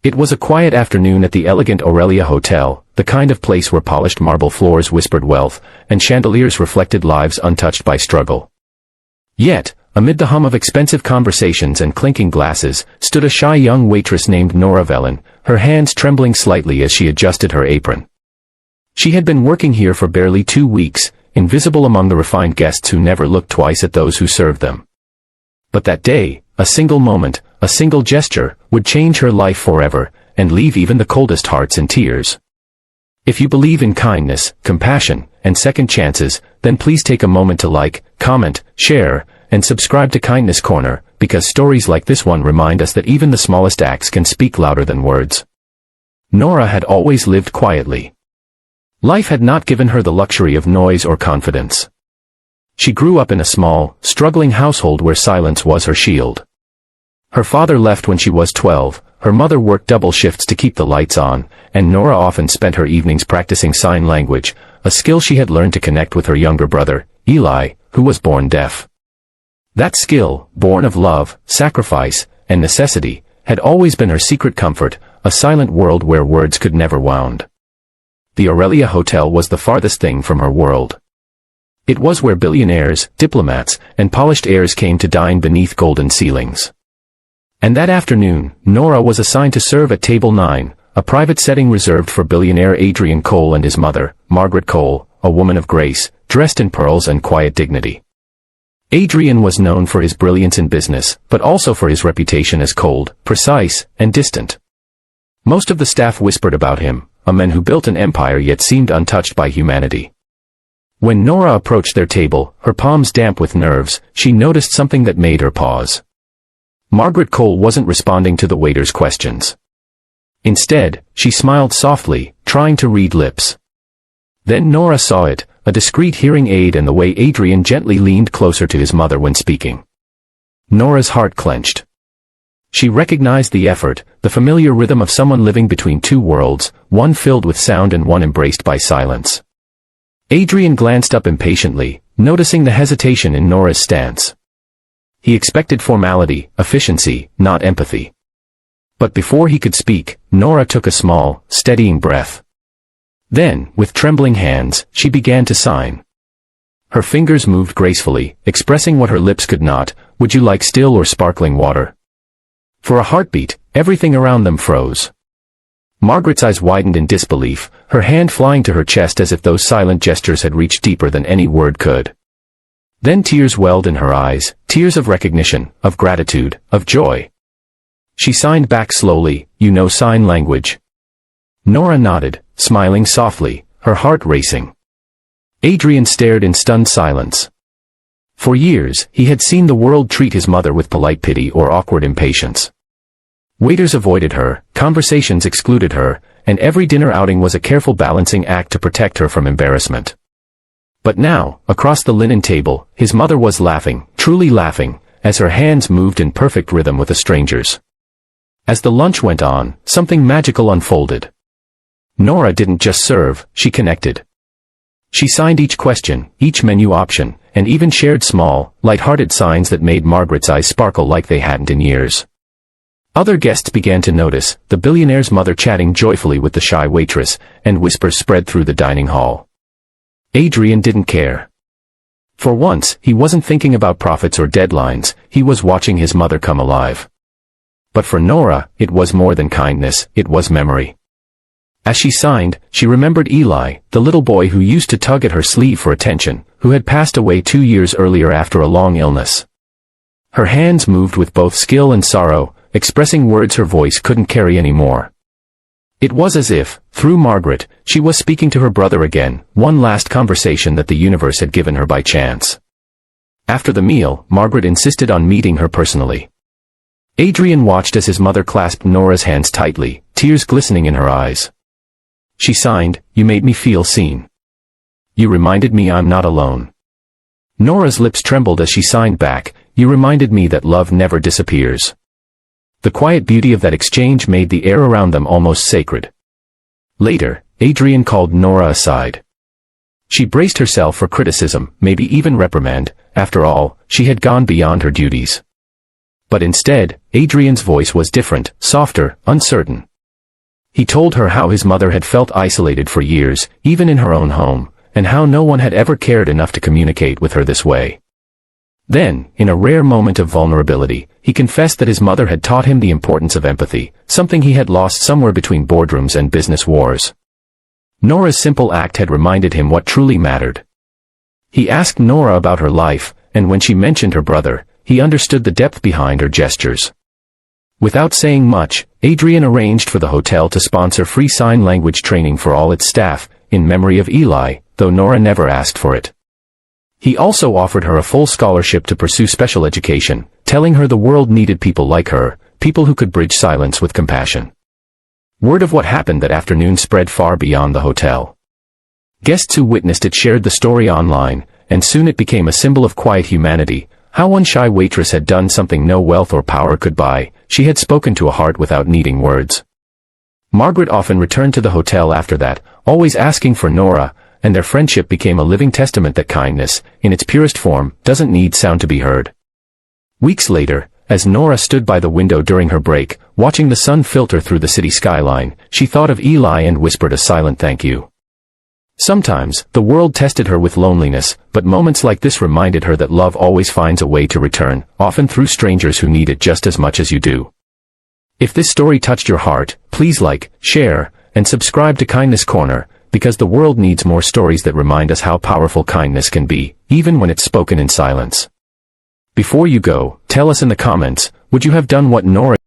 It was a quiet afternoon at the elegant Aurelia Hotel, the kind of place where polished marble floors whispered wealth, and chandeliers reflected lives untouched by struggle. Yet, amid the hum of expensive conversations and clinking glasses, stood a shy young waitress named Nora Velen, her hands trembling slightly as she adjusted her apron. She had been working here for barely 2 weeks, invisible among the refined guests who never looked twice at those who served them. But that day, a single moment, a single gesture, would change her life forever, and leave even the coldest hearts in tears. If you believe in kindness, compassion, and second chances, then please take a moment to like, comment, share, and subscribe to Kindness Corner, because stories like this one remind us that even the smallest acts can speak louder than words. Nora had always lived quietly. Life had not given her the luxury of noise or confidence. She grew up in a small, struggling household where silence was her shield. Her father left when she was 12, her mother worked double shifts to keep the lights on, and Nora often spent her evenings practicing sign language, a skill she had learned to connect with her younger brother, Eli, who was born deaf. That skill, born of love, sacrifice, and necessity, had always been her secret comfort, a silent world where words could never wound. The Aurelia Hotel was the farthest thing from her world. It was where billionaires, diplomats, and polished heirs came to dine beneath golden ceilings. And that afternoon, Nora was assigned to serve at Table 9, a private setting reserved for billionaire Adrian Cole and his mother, Margaret Cole, a woman of grace, dressed in pearls and quiet dignity. Adrian was known for his brilliance in business, but also for his reputation as cold, precise, and distant. Most of the staff whispered about him, a man who built an empire yet seemed untouched by humanity. When Nora approached their table, her palms damp with nerves, she noticed something that made her pause. Margaret Cole wasn't responding to the waiter's questions. Instead, she smiled softly, trying to read lips. Then Nora saw it, a discreet hearing aid and the way Adrian gently leaned closer to his mother when speaking. Nora's heart clenched. She recognized the effort, the familiar rhythm of someone living between two worlds, one filled with sound and one embraced by silence. Adrian glanced up impatiently, noticing the hesitation in Nora's stance. He expected formality, efficiency, not empathy. But before he could speak, Nora took a small, steadying breath. Then, with trembling hands, she began to sign. Her fingers moved gracefully, expressing what her lips could not. Would you like still or sparkling water? For a heartbeat, everything around them froze. Margaret's eyes widened in disbelief, her hand flying to her chest as if those silent gestures had reached deeper than any word could. Then tears welled in her eyes, tears of recognition, of gratitude, of joy. She signed back slowly, "You know sign language?" Nora nodded, smiling softly, her heart racing. Adrian stared in stunned silence. For years, he had seen the world treat his mother with polite pity or awkward impatience. Waiters avoided her, conversations excluded her, and every dinner outing was a careful balancing act to protect her from embarrassment. But now, across the linen table, his mother was laughing, truly laughing, as her hands moved in perfect rhythm with a stranger's. As the lunch went on, something magical unfolded. Nora didn't just serve, she connected. She signed each question, each menu option, and even shared small, light-hearted signs that made Margaret's eyes sparkle like they hadn't in years. Other guests began to notice, the billionaire's mother chatting joyfully with the shy waitress, and whispers spread through the dining hall. Adrian didn't care. For once, he wasn't thinking about profits or deadlines, he was watching his mother come alive. But for Nora, it was more than kindness, it was memory. As she signed, she remembered Eli, the little boy who used to tug at her sleeve for attention, who had passed away 2 years earlier after a long illness. Her hands moved with both skill and sorrow, expressing words her voice couldn't carry anymore. It was as if, through Margaret, she was speaking to her brother again, one last conversation that the universe had given her by chance. After the meal, Margaret insisted on meeting her personally. Adrian watched as his mother clasped Nora's hands tightly, tears glistening in her eyes. She signed, "You made me feel seen. You reminded me I'm not alone." Nora's lips trembled as she signed back, "You reminded me that love never disappears." The quiet beauty of that exchange made the air around them almost sacred. Later, Adrian called Nora aside. She braced herself for criticism, maybe even reprimand. After all, she had gone beyond her duties. But instead, Adrian's voice was different, softer, uncertain. He told her how his mother had felt isolated for years, even in her own home, and how no one had ever cared enough to communicate with her this way. Then, in a rare moment of vulnerability, he confessed that his mother had taught him the importance of empathy, something he had lost somewhere between boardrooms and business wars. Nora's simple act had reminded him what truly mattered. He asked Nora about her life, and when she mentioned her brother, he understood the depth behind her gestures. Without saying much, Adrian arranged for the hotel to sponsor free sign language training for all its staff, in memory of Eli, though Nora never asked for it. He also offered her a full scholarship to pursue special education, telling her the world needed people like her, people who could bridge silence with compassion. Word of what happened that afternoon spread far beyond the hotel. Guests who witnessed it shared the story online, and soon it became a symbol of quiet humanity, how one shy waitress had done something no wealth or power could buy. She had spoken to a heart without needing words. Margaret often returned to the hotel after that, always asking for Nora, and their friendship became a living testament that kindness, in its purest form, doesn't need sound to be heard. Weeks later, as Nora stood by the window during her break, watching the sun filter through the city skyline, she thought of Eli and whispered a silent thank you. Sometimes, the world tested her with loneliness, but moments like this reminded her that love always finds a way to return, often through strangers who need it just as much as you do. If this story touched your heart, please like, share, and subscribe to Kindness Corner, because the world needs more stories that remind us how powerful kindness can be, even when it's spoken in silence. Before you go, tell us in the comments, would you have done what Nora